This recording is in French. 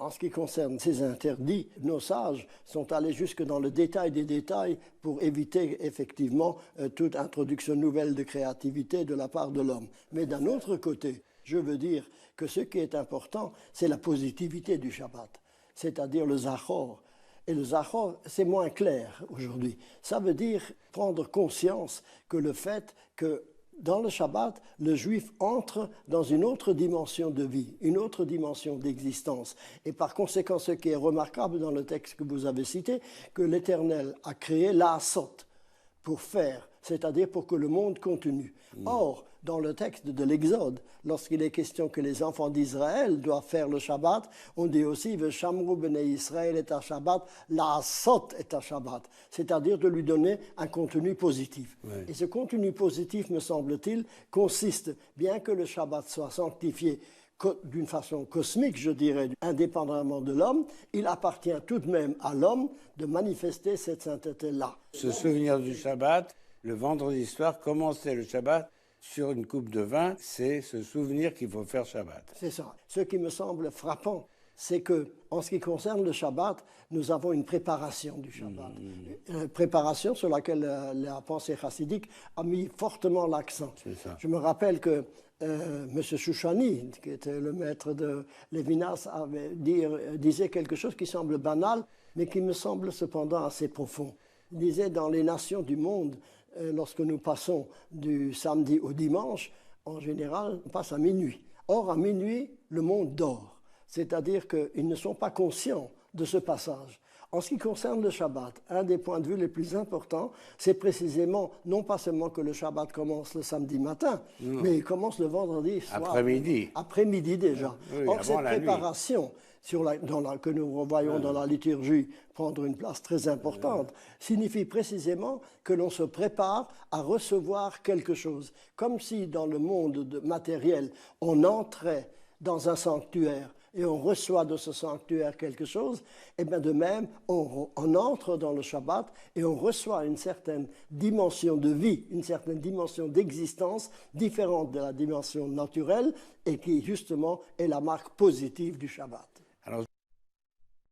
En ce qui concerne ces interdits, nos sages sont allés jusque dans le détail des détails pour éviter effectivement toute introduction nouvelle de créativité de la part de l'homme. Mais d'un autre côté, je veux dire que ce qui est important, c'est la positivité du Shabbat, c'est-à-dire le Zachor. Et le Zachor, c'est moins clair aujourd'hui. Ça veut dire prendre conscience que le fait que dans le Shabbat, le juif entre dans une autre dimension de vie, une autre dimension d'existence. Et par conséquent, ce qui est remarquable dans le texte que vous avez cité, que l'Éternel a créé l'Asot pour faire, c'est-à-dire pour que le monde continue. Or, dans le texte de l'Exode, lorsqu'il est question que les enfants d'Israël doivent faire le Shabbat, on dit aussi « Veshamru bnei Israël et à Shabbat, l'asot est à Shabbat », c'est-à-dire de lui donner un contenu positif. Oui. Et ce contenu positif, me semble-t-il, consiste, bien que le Shabbat soit sanctifié d'une façon cosmique, je dirais, indépendamment de l'homme, il appartient tout de même à l'homme de manifester cette sainteté-là. Se souvenir du Shabbat, le vendredi soir, commencer le Shabbat sur une coupe de vin, c'est se souvenir qu'il faut faire Shabbat. C'est ça. Ce qui me semble frappant, c'est que, en ce qui concerne le Shabbat, nous avons une préparation du Shabbat. Une préparation sur laquelle la pensée chassidique a mis fortement l'accent. Je me rappelle que M. Shouchani, qui était le maître de Lévinas, disait quelque chose qui semble banal, mais qui me semble cependant assez profond. Il disait, dans les nations du monde, lorsque nous passons du samedi au dimanche, en général, on passe à minuit. Or, à minuit, le monde dort. C'est-à-dire qu'ils ne sont pas conscients de ce passage. En ce qui concerne le Shabbat, un des points de vue les plus importants, c'est précisément, non pas seulement que le Shabbat commence le samedi matin, mais il commence le vendredi soir. Après-midi. Après-midi déjà. Oui, or, cette préparation que nous voyons dans la liturgie prendre une place très importante, signifie précisément que l'on se prépare à recevoir quelque chose. Comme si dans le monde matériel, on entrait dans un sanctuaire et on reçoit de ce sanctuaire quelque chose, et bien de même, on entre dans le Shabbat et on reçoit une certaine dimension de vie, une certaine dimension d'existence différente de la dimension naturelle et qui justement est la marque positive du Shabbat. Alors,